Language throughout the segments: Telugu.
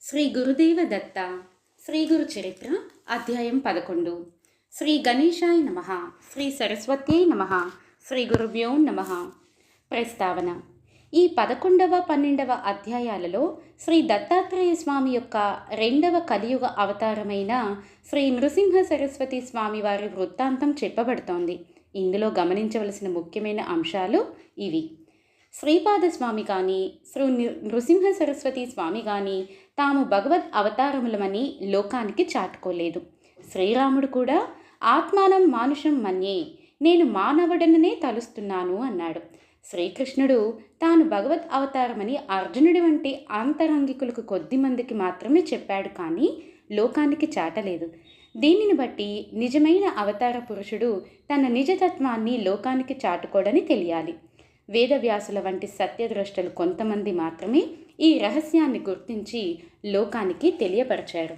శ్రీ గురుదేవ దత్త శ్రీ గురు చరిత్ర అధ్యాయం 11 శ్రీ గణేశాయ నమః శ్రీ సరస్వత్యై నమః శ్రీ గురుభ్యో నమః. ప్రస్తావన. ఈ 11వ 12వ అధ్యాయాలలో శ్రీ దత్తాత్రేయ స్వామి యొక్క రెండవ కలియుగ అవతారమైన శ్రీ నృసింహ సరస్వతి స్వామి వారి వృత్తాంతం చెప్పబడుతోంది. ఇందులో గమనించవలసిన ముఖ్యమైన అంశాలు ఇవి. శ్రీపాదస్వామి కానీ శ్రీ నృసింహ సరస్వతి స్వామి కానీ తాము భగవద్ అవతారములమని లోకానికి చాటుకోలేదు. శ్రీరాముడు కూడా ఆత్మానం మానుషం మన్యే, నేను మానవుడననే తలుస్తున్నాను అన్నాడు. శ్రీకృష్ణుడు తాను భగవద్ అవతారమని అర్జునుడి వంటి ఆంతరంగికులకు కొద్దిమందికి మాత్రమే చెప్పాడు, కానీ లోకానికి చాటలేదు. దీనిని బట్టి నిజమైన అవతార పురుషుడు తన నిజతత్వాన్ని లోకానికి చాటుకోడని తెలియాలి. వేదవ్యాసుల వంటి సత్యద్రష్టలు కొంతమంది మాత్రమే ఈ రహస్యాన్ని గుర్తించి లోకానికి తెలియపరిచారు.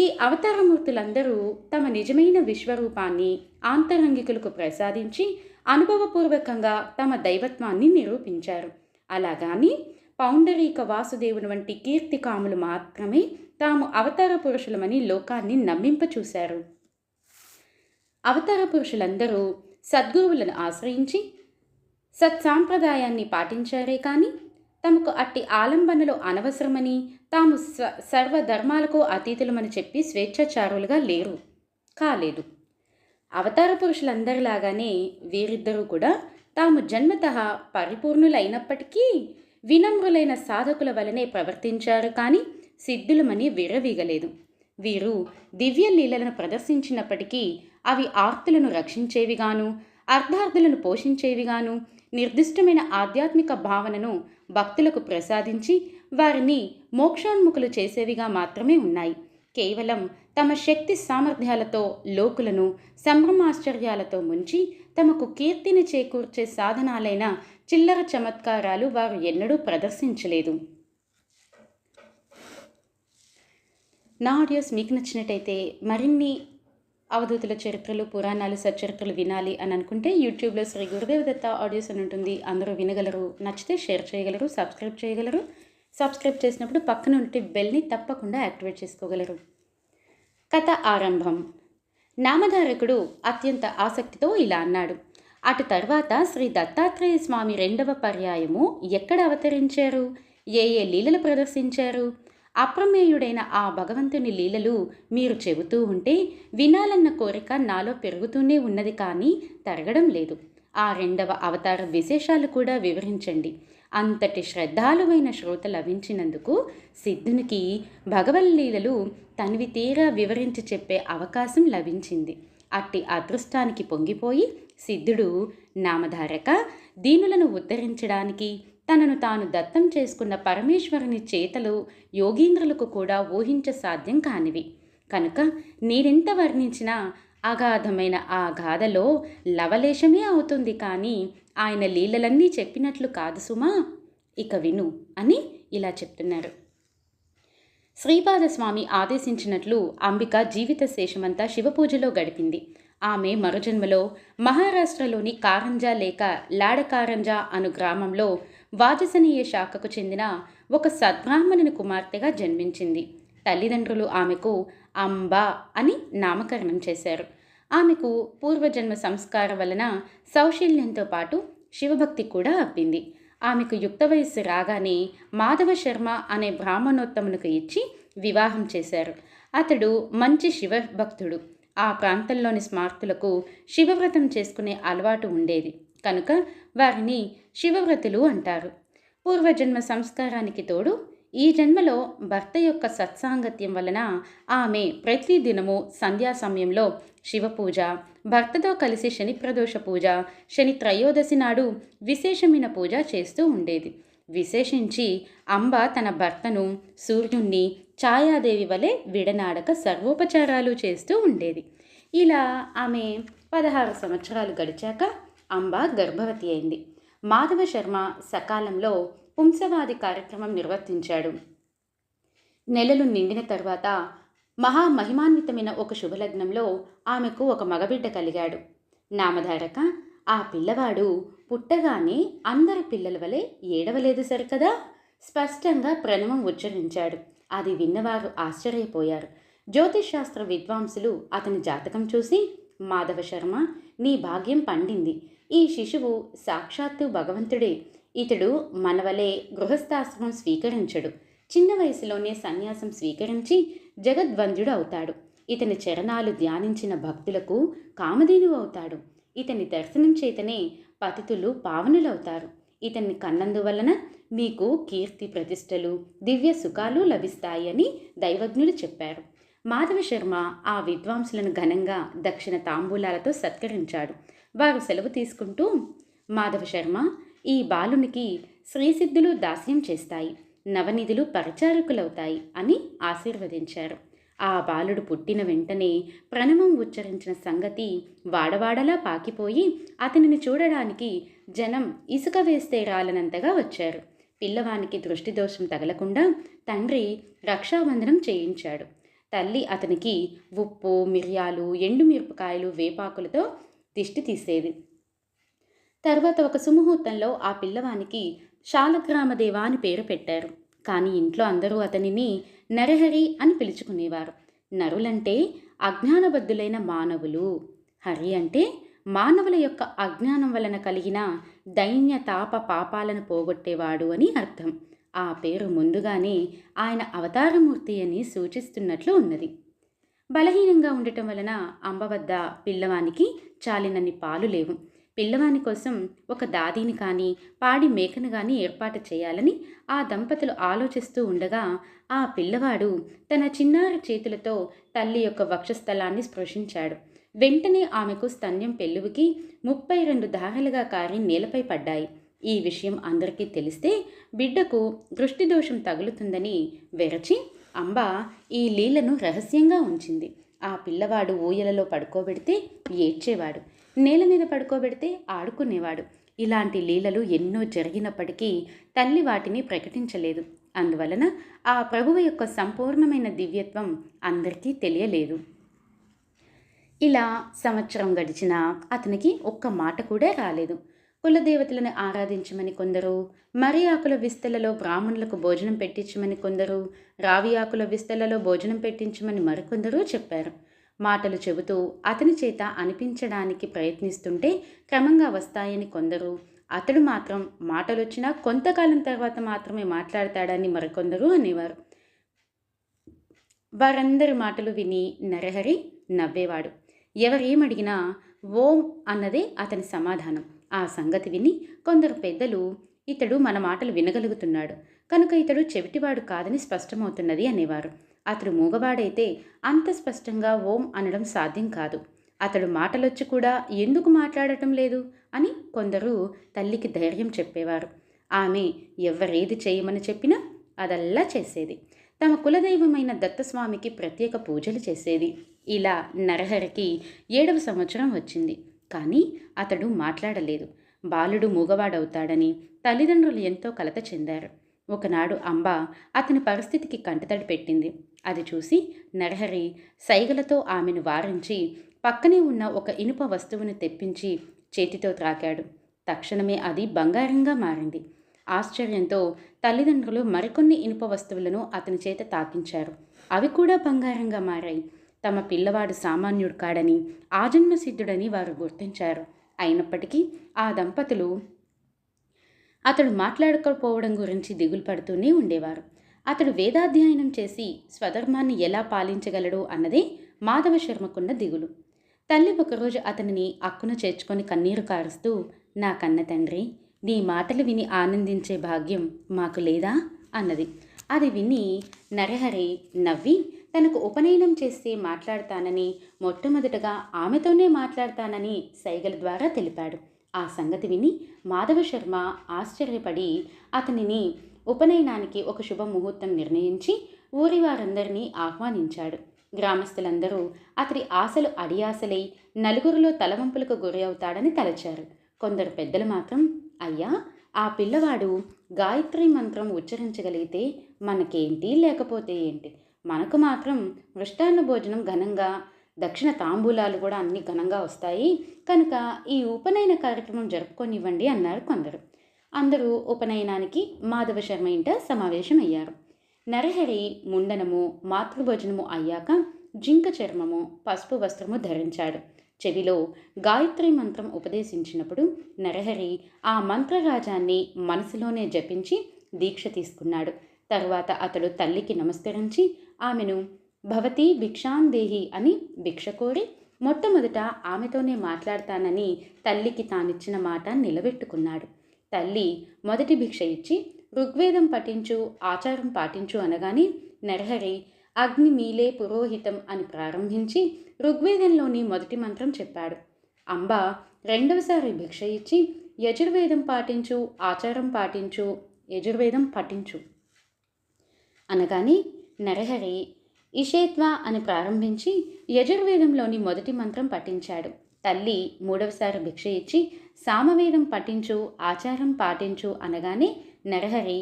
ఈ అవతారమూర్తులందరూ తమ నిజమైన విశ్వరూపాన్ని ఆంతరంగికులకు ప్రసాదించి అనుభవపూర్వకంగా తమ దైవత్వాన్ని నిరూపించారు. అలాగాని పౌండరీక వాసుదేవుని వంటి కీర్తికాములు మాత్రమే తాము అవతార పురుషులమని లోకాన్ని నమ్మింపచూశారు. అవతార పురుషులందరూ సద్గురువులను ఆశ్రయించి సత్సాంప్రదాయాన్ని పాటించారే కానీ తమకు అట్టి ఆలంబనలో అనవసరమని, తాము సర్వధర్మాలకు అతీతులమని చెప్పి స్వేచ్ఛాచారులుగా కాలేదు. అవతార పురుషులందరిలాగానే వీరిద్దరూ కూడా తాము జన్మతః పరిపూర్ణులైనప్పటికీ వినమ్రులైన సాధకుల వలనే ప్రవర్తించారు, కానీ సిద్ధులమని విర్రవీగలేదు. వీరు దివ్య లీలలను ప్రదర్శించినప్పటికీ అవి ఆర్తులను రక్షించేవిగాను, అర్ధార్థులను పోషించేవిగాను, నిర్దిష్టమైన ఆధ్యాత్మిక భావనను భక్తులకు ప్రసాదించి వారిని మోక్షోన్ముఖులు చేసేవిగా మాత్రమే ఉన్నాయి. కేవలం తమ శక్తి సామర్థ్యాలతో లోకులను సంభ్రమాశ్చర్యాలతో ముంచి తమకు కీర్తిని చేకూర్చే సాధనాలైన చిల్లర చమత్కారాలు వారు ఎన్నడూ ప్రదర్శించలేదు. నా ఆడియోస్ మీకు నచ్చినట్టయితే మరిన్ని అవధూతుల చరిత్రలు, పురాణాలు, సచ్చరిత్రలు వినాలి అని అనుకుంటే యూట్యూబ్లో శ్రీ గురుదేవ దత్త ఆడియోస్ అని ఉంటుంది. అందరూ వినగలరు. నచ్చితే షేర్ చేయగలరు, సబ్స్క్రైబ్ చేయగలరు. సబ్స్క్రైబ్ చేసినప్పుడు పక్కన ఉంటే బెల్ని తప్పకుండా యాక్టివేట్ చేసుకోగలరు. కథ ఆరంభం. నామధారకుడు అత్యంత ఆసక్తితో ఇలా అన్నాడు. అటు తర్వాత శ్రీ దత్తాత్రేయ స్వామి రెండవ పర్యాయము ఎక్కడ అవతరించారు, ఏ లీలలు ప్రదర్శించారు? అప్రమేయుడైన ఆ భగవంతుని లీలలు మీరు చెబుతూ ఉంటే వినాలన్న కోరిక నాలో పెరుగుతూనే ఉన్నది, కానీ తరగడం లేదు. ఆ రెండవ అవతార విశేషాలు కూడా వివరించండి. అంతటి శ్రద్ధాలువైన శ్రోత లభించినందుకు సిద్ధునికి భగవల్లీలలు తనివి తీరా వివరించి చెప్పే అవకాశం లభించింది. అట్టి అదృష్టానికి పొంగిపోయి సిద్ధుడు, నామధారక, దీనులను ఉద్ధరించడానికి తనను తాను దత్తం చేసుకున్న పరమేశ్వరుని చేతలు యోగీంద్రులకు కూడా ఊహించ సాధ్యం కానివి కనుక నేనెంత వర్ణించినా అగాధమైన ఆ గాథలో లవలేశమే అవుతుంది, కానీ ఆయన లీలలన్నీ చెప్పినట్లు కాదు సుమా, ఇక విను అని ఇలా చెప్తున్నారు. శ్రీపాదస్వామి ఆదేశించినట్లు అంబిక జీవిత శేషమంతా శివపూజలో గడిపింది. ఆమె మరుజన్మలో మహారాష్ట్రలోని కారంజా లేక లాడకారంజా అను గ్రామంలో వాజసనీయ శాఖకు చెందిన ఒక సద్బ్రాహ్మణుని కుమార్తెగా జన్మించింది. తల్లిదండ్రులు ఆమెకు అంబా అని నామకరణం చేశారు. ఆమెకు పూర్వజన్మ సంస్కారం వలన సౌశల్యంతో పాటు శివభక్తి కూడా అబ్బింది. ఆమెకు యుక్త వయస్సు రాగానే మాధవ శర్మ అనే బ్రాహ్మణోత్తమునికి ఇచ్చి వివాహం చేశారు. అతడు మంచి శివభక్తుడు. ఆ ప్రాంతంలోని స్మార్తులకు శివవ్రతం చేసుకునే అలవాటు ఉండేది కనుక వారిని శివవ్రతులు అంటారు. పూర్వజన్మ సంస్కారానికి తోడు ఈ జన్మలో భర్త యొక్క సత్సాంగత్యం వలన ఆమె ప్రతిదినము సంధ్యా సమయంలో శివపూజ, భర్తతో కలిసి శని ప్రదోష పూజ, శని త్రయోదశి నాడు విశేషమైన పూజ చేస్తూ ఉండేది. విశేషించి అంబ తన భర్తను సూర్యుణ్ణి ఛాయాదేవి వలె విడనాడక సర్వోపచారాలు చేస్తూ ఉండేది. ఇలా ఆమె 16 సంవత్సరాలు గడిచాక అంబ గర్భవతి అయింది. మాధవ శర్మ సకాలంలో పుంసవాది కార్యక్రమం నిర్వర్తించాడు. నెలలు నిండిన తర్వాత మహామహిమాన్వితమైన ఒక శుభలగ్నంలో ఆమెకు ఒక మగబిడ్డ కలిగాడు. నామధారక, ఆ పిల్లవాడు పుట్టగానే అందరి పిల్లల వలె ఏడవలేదు సరికదా, స్పష్టంగా ప్రణవం ఉచ్చరించాడు. అది విన్నవారు ఆశ్చర్యపోయారు. జ్యోతిష్శాస్త్ర విద్వాంసులు అతని జాతకం చూసి, మాధవ శర్మ, నీ భాగ్యం పండింది. ఈ శిశువు సాక్షాత్తు భగవంతుడే. ఇతడు మనవలే గృహస్థాశ్రమం స్వీకరించడు. చిన్న వయసులోనే సన్యాసం స్వీకరించి జగద్వంద్యుడు అవుతాడు. ఇతని చరణాలు ధ్యానించిన భక్తులకు కామధేనువు అవుతాడు. ఇతని దర్శనం చేతనే పతితులు పావనులవుతారు. ఇతన్ని కన్నందువలన మీకు కీర్తి ప్రతిష్టలు దివ్య సుఖాలు లభిస్తాయి అని దైవజ్ఞులు చెప్పారు. మాధవ శర్మ ఆ విద్వాంసులను ఘనంగా దక్షిణ తాంబూలాలతో సత్కరించాడు. వారు సెలవు తీసుకుంటూ, మాధవ శర్మ, ఈ బాలునికి శ్రీసిద్ధులు దాస్యం చేస్తాయి, నవనిధులు పరిచారకులవుతాయి అని ఆశీర్వదించారు. ఆ బాలుడు పుట్టిన వెంటనే ప్రణవం ఉచ్చరించిన సంగతి వాడవాడలా పాకిపోయి అతనిని చూడడానికి జనం ఇసుక వేస్తే రాలనంతగా వచ్చారు. పిల్లవానికి దృష్టిదోషం తగలకుండా తండ్రి రక్షాబంధనం చేయించాడు. తల్లి అతనికి ఉప్పు, మిరియాలు, ఎండుమిరపకాయలు, వేపాకులతో దిష్టి తీసేది. తర్వాత ఒక సుముహూర్తంలో ఆ పిల్లవానికి శాలగ్రామదేవ అని పేరు పెట్టారు. కానీ ఇంట్లో అందరూ అతనిని నరహరి అని పిలుచుకునేవారు. నరులంటే అజ్ఞానబద్ధులైన మానవులు, హరి అంటే మానవుల యొక్క అజ్ఞానం వలన కలిగిన దైన్య తాప పాపాలను పోగొట్టేవాడు అని అర్థం. ఆ పేరు ముందుగానే ఆయన అవతారమూర్తి అని సూచిస్తున్నట్లు ఉన్నది. బలహీనంగా ఉండటం వలన అంబ వద్ద పిల్లవానికి చాలినన్ని పాలు లేవు. పిల్లవాని కోసం ఒక దాదీని కానీ పాడి మేకను కానీ ఏర్పాటు చేయాలని ఆ దంపతులు ఆలోచిస్తూ ఉండగా ఆ పిల్లవాడు తన చిన్నారి చేతులతో తల్లి యొక్క వక్షస్థలాన్ని స్పృశించాడు. వెంటనే ఆమెకు స్తన్యం పెళ్ళువికి 32 ధారలుగా కారి నేలపై పడ్డాయి. ఈ విషయం అందరికీ తెలిస్తే బిడ్డకు దృష్టిదోషం తగులుతుందని వెరచి అంబ ఈ లీలను రహస్యంగా ఉంచింది. ఆ పిల్లవాడు ఊయలలో పడుకోబెడితే ఏడ్చేవాడు, నేల మీద పడుకోబెడితే ఆడుకునేవాడు. ఇలాంటి లీలలు ఎన్నో జరిగినప్పటికీ తల్లి వాటిని ప్రకటించలేదు. అందువలన ఆ ప్రభువు యొక్క సంపూర్ణమైన దివ్యత్వం అందరికీ తెలియలేదు. ఇలా సంవత్సరం గడిచినా అతనికి ఒక్క మాట కూడా రాలేదు. కులదేవతలను ఆరాధించమని కొందరు, మరి ఆకుల విస్తలలో బ్రాహ్మణులకు భోజనం పెట్టించమని కొందరు, రావి ఆకుల విస్తలలో భోజనం పెట్టించమని మరికొందరు చెప్పారు. మాటలు చెబుతూ అతని చేత అనిపించడానికి ప్రయత్నిస్తుంటే క్రమంగా వస్తాయని కొందరు, అతడు మాత్రం మాటలొచ్చినా కొంతకాలం తర్వాత మాత్రమే మాట్లాడతాడని మరికొందరు అనేవారు. వారందరి మాటలు విని నరహరి నవ్వేవాడు. ఎవరేమడిగినా ఓం అన్నదే అతని సమాధానం. ఆ సంగతి విని కొందరు పెద్దలు, ఇతడు మన మాటలు వినగలుగుతున్నాడు కనుక ఇతడు చెవిటివాడు కాదని స్పష్టమవుతున్నది అనేవారు. అతడు మూగవాడైతే అంత స్పష్టంగా ఓం అనడం సాధ్యం కాదు. అతడు మాటలొచ్చి కూడా ఎందుకు మాట్లాడటం లేదు అని కొందరు తల్లికి ధైర్యం చెప్పేవారు. ఆమె ఎవరేది చేయమని చెప్పినా అదల్లా చేసేది. తమ కులదైవమైన దత్తస్వామికి ప్రత్యేక పూజలు చేసేది. ఇలా నరహరికి 7వ సంవత్సరం వచ్చింది. కానీ అతడు మాట్లాడలేదు. బాలుడు మూగవాడవుతాడని తల్లిదండ్రులు ఎంతో కలత చెందారు. ఒకనాడు అంబ అతని పరిస్థితికి కంటతడి పెట్టింది. అది చూసి నరహరి సైగలతో ఆమెను వారించి పక్కనే ఉన్న ఒక ఇనుప వస్తువును తెప్పించి చేతితో త్రాకాడు. తక్షణమే అది బంగారంగా మారింది. ఆశ్చర్యంతో తల్లిదండ్రులు మరికొన్ని ఇనుప వస్తువులను అతని చేత తాకించారు. అవి కూడా బంగారంగా మారాయి. తమ పిల్లవాడు సామాన్యుడు కాడని, ఆజన్మసిద్ధుడని వారు గుర్తించారు. అయినప్పటికీ ఆ దంపతులు అతడు మాట్లాడకపోవడం గురించి దిగులు పడుతూనే ఉండేవారు. అతడు వేదాధ్యయనం చేసి స్వధర్మాన్ని ఎలా పాలించగలడు అన్నదే మాధవ శర్మకున్న దిగులు. తల్లి ఒకరోజు అతనిని అక్కున చేర్చుకొని కన్నీరు కారుస్తూ, నా కన్న తండ్రి, నీ మాటలు విని ఆనందించే భాగ్యం మాకు లేదా అన్నది. అది విని నరహరి నవ్వి తనకు ఉపనయనం చేస్తే మాట్లాడతానని, మొట్టమొదటగా ఆమెతోనే మాట్లాడతానని సైగల ద్వారా తెలిపాడు. ఆ సంగతి విని మాధవ శర్మ ఆశ్చర్యపడి అతనిని ఉపనయనానికి ఒక శుభముహూర్తం నిర్ణయించి ఊరి వారందరినీ ఆహ్వానించాడు. గ్రామస్తులందరూ అతడి ఆశలు అడియాసలై నలుగురిలో తలవంపులకు గురి అవుతాడని తలచారు. కొందరు పెద్దలు మాత్రం, అయ్యా, ఆ పిల్లవాడు గాయత్రి మంత్రం ఉచ్చరించగలిగితే మనకేంటి, లేకపోతే ఏంటి, మనకు మాత్రం మృష్టాన్న భోజనం ఘనంగా, దక్షిణ తాంబూలాలు కూడా అన్ని ఘనంగా వస్తాయి కనుక ఈ ఉపనయన కార్యక్రమం జరుపుకొనివ్వండి అన్నారు కొందరు. అందరూ ఉపనయనానికి మాధవ శర్మ ఇంట సమావేశమయ్యారు. నరహరి ముండనము మాతృభోజనము అయ్యాక జింక చర్మము పసుపు వస్త్రము ధరించాడు. చెవిలో గాయత్రి మంత్రం ఉపదేశించినప్పుడు నరహరి ఆ మంత్రరాజాన్ని మనసులోనే జపించి దీక్ష తీసుకున్నాడు. తరువాత అతడు తల్లికి నమస్కరించి ఆమెను భవతి భిక్షాందేహి అని భిక్ష కోరి మొట్టమొదట ఆమెతోనే మాట్లాడతానని తల్లికి తానిచ్చిన మాట నిలబెట్టుకున్నాడు. తల్లి మొదటి భిక్ష ఇచ్చి ఋగ్వేదం పఠించు, ఆచారం పాటించు అనగానే నరహరి అగ్ని మీలే పురోహితం అని ప్రారంభించి ఋగ్వేదంలోని మొదటి మంత్రం చెప్పాడు. అంబ రెండవసారి భిక్ష ఇచ్చి యజుర్వేదం పాటించు, ఆచారం పాటించు, యజుర్వేదం పఠించు అనగానే నరహరి ఇషేత్వా అని ప్రారంభించి యజుర్వేదంలోని మొదటి మంత్రం పఠించాడు. తల్లి మూడవసారి భిక్ష ఇచ్చి సామవేదం పఠించు, ఆచారం పాటించు అనగానే నరహరి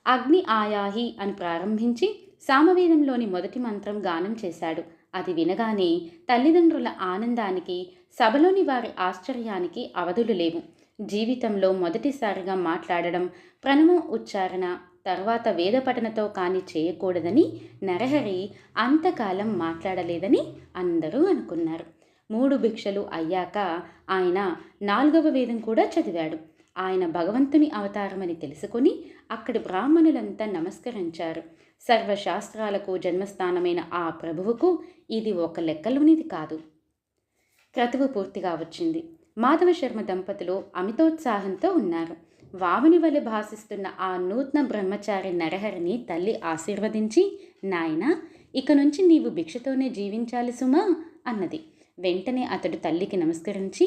అగ్ని ఆయాహి అని ప్రారంభించి సామవేదంలోని మొదటి మంత్రం గానం చేశాడు. అది వినగానే తల్లిదండ్రుల ఆనందానికి, సభలోని వారి ఆశ్చర్యానికి అవధులు లేవు. జీవితంలో మొదటిసారిగా మాట్లాడడం, ప్రణవం ఉచ్చారణ, తర్వాత వేదపఠనతో కానీ చేయకూడదని నరహరి అంతకాలం మాట్లాడలేదని అందరూ అనుకున్నారు. 3 భిక్షలు అయ్యాక ఆయన 4వ వేదం కూడా చదివాడు. ఆయన భగవంతుని అవతారమని తెలుసుకొని అక్కడి బ్రాహ్మణులంతా నమస్కరించారు. సర్వశాస్త్రాలకు జన్మస్థానమైన ఆ ప్రభువుకు ఇది ఒక లెక్కలోనిది కాదు. క్రతువు పూర్తిగా వచ్చింది. మాధవ శర్మ దంపతులు అమితోత్సాహంతో ఉన్నారు. వాముని వలె భాసిస్తున్న ఆ నూతన బ్రహ్మచారి నరహరిని తల్లి ఆశీర్వదించి, నాయనా, ఇక నుంచి నీవు భిక్షతోనే జీవించాలి సుమా అన్నది. వెంటనే అతడు తల్లికి నమస్కరించి,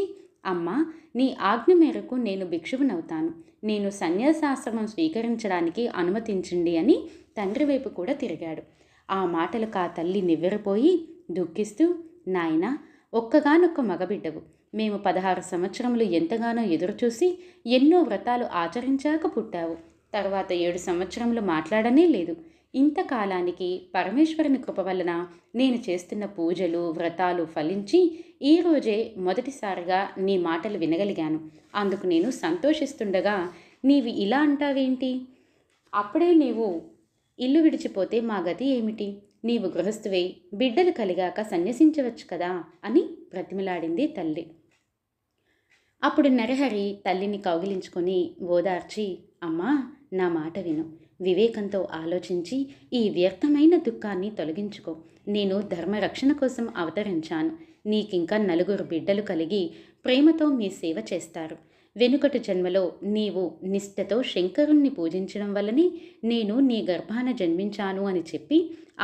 అమ్మా, నీ ఆజ్ఞ మేరకు నేను భిక్షువునవుతాను. నేను సన్యాసాశ్రమం స్వీకరించడానికి అనుమతించండి అని తండ్రి వైపు కూడా తిరిగాడు. ఆ మాటలకు ఆ తల్లి నివ్వెరపోయి దుఃఖిస్తూ, నాయనా, ఒక్కగానొక్క మగబిడ్డవు. మేము 16 సంవత్సరములు ఎంతగానో ఎదురుచూసి ఎన్నో వ్రతాలు ఆచరించాక పుట్టావు. తర్వాత 7 సంవత్సరములు మాట్లాడనే లేదు. ఇంతకాలానికి పరమేశ్వరుని కృప వలన నేను చేస్తున్న పూజలు, వ్రతాలు ఫలించి ఈరోజే మొదటిసారిగా నీ మాటలు వినగలిగాను. అందుకు నేను సంతోషిస్తుండగా నీవు ఇలా అంటావేంటి? అప్పుడే నీవు ఇల్లు విడిచిపోతే మా గతి ఏమిటి? నీవు గృహస్థువై బిడ్డలు కలిగాక సన్యసించవచ్చు కదా అని బ్రతిమిలాడింది తల్లి. అప్పుడు నరహరి తల్లిని కౌగిలించుకొని ఓదార్చి, అమ్మా, నా మాట విను. వివేకంతో ఆలోచించి ఈ వ్యర్థమైన దుఃఖాన్ని తొలగించుకో. నేను ధర్మరక్షణ కోసం అవతరించాను. నీకింకా 4 బిడ్డలు కలిగి ప్రేమతో మీ సేవ చేస్తారు. వెనుకటి జన్మలో నీవు నిష్ఠతో శంకరుణ్ణి పూజించడం వల్లనే నేను నీ గర్భాన జన్మించాను అని చెప్పి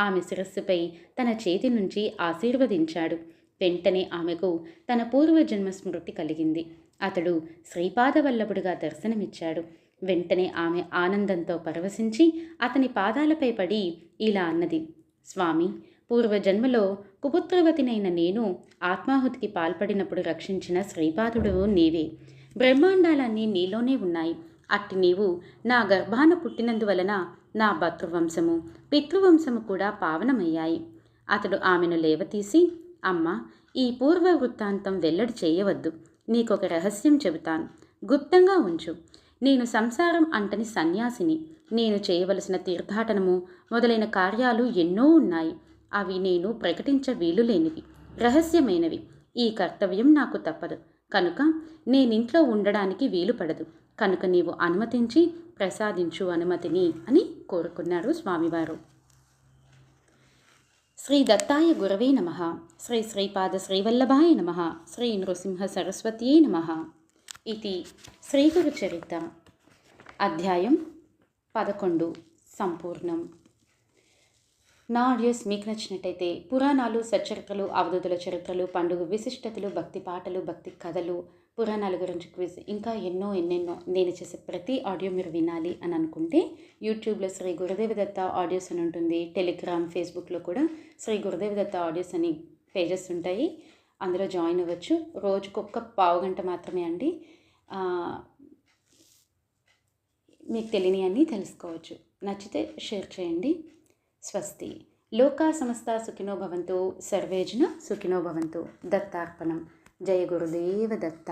ఆమె శిరస్సుపై తన చేతి నుంచి ఆశీర్వదించాడు. వెంటనే ఆమెకు తన పూర్వజన్మ స్మృతి కలిగింది. అతడు శ్రీపాదవల్లభుడుగా దర్శనమిచ్చాడు. వెంటనే ఆమె ఆనందంతో పరవశించి అతని పాదాలపై పడి ఇలా అన్నది, స్వామి, పూర్వజన్మలో కుపుత్రవతినైన నేను ఆత్మాహుతికి పాల్పడినప్పుడు రక్షించిన శ్రీపాదుడు నీవే. బ్రహ్మాండాలన్నీ నీలోనే ఉన్నాయి. అట్టి నీవు నా గర్భాన పుట్టినందువలన నా భర్తృవంశము, పితృవంశము కూడా పావనమయ్యాయి. అతడు ఆమెను లేవతీసి, అమ్మ, ఈ పూర్వ వృత్తాంతం వెల్లడి చేయవద్దు. నీకొక రహస్యం చెబుతాను, గుప్తంగా ఉంచు. నేను సంసారం అంటని సన్యాసిని. నేను చేయవలసిన తీర్థాటనము మొదలైన కార్యాలు ఎన్నో ఉన్నాయి. అవి నేను ప్రకటించ వీలులేనివి, రహస్యమైనవి. ఈ కర్తవ్యం నాకు తప్పదు. కనుక నేనింట్లో ఉండడానికి వీలు పడదు. కనుక నీవు అనుమతించి ప్రసాదించు అనుమతిని అని కోరుకున్నారు స్వామివారు. శ్రీ దత్తాయ గురవే నమః. శ్రీ శ్రీపాద శ్రీవల్లభాయ నమః. శ్రీ నృసింహ సరస్వత్యై నమః. ఇది శ్రీగురుచరిత అధ్యాయం 11 సంపూర్ణం. నా ఆడియోస్ మీకు నచ్చినట్టయితే పురాణాలు, సచ్చరిత్రలు, అవధూతుల చరిత్రలు, పండుగ విశిష్టతలు, భక్తి పాటలు, భక్తి కథలు, పురాణాల గురించి క్విజ్, ఇంకా ఎన్నెన్నో నేను చేసే ప్రతి ఆడియో మీరు వినాలి అని అనుకుంటే యూట్యూబ్లో శ్రీ గురుదేవ దత్త ఆడియోస్ అని ఉంటుంది. టెలిగ్రామ్, ఫేస్బుక్లో కూడా శ్రీ గురుదేవ దత్త ఆడియోస్ అని పేజెస్ ఉంటాయి. అందులో జాయిన్ అవ్వచ్చు. రోజుకొక్క పావుగంట మాత్రమే అండి. మీకు తెలియని అన్నీ తెలుసుకోవచ్చు. నచ్చితే షేర్ చేయండి. స్వస్తి. లోకా సమస్త సుఖినో భవంతు. సర్వే జన సుఖినో భవంతు. దత్తార్పణం. జయ గురుదేవ దత్త.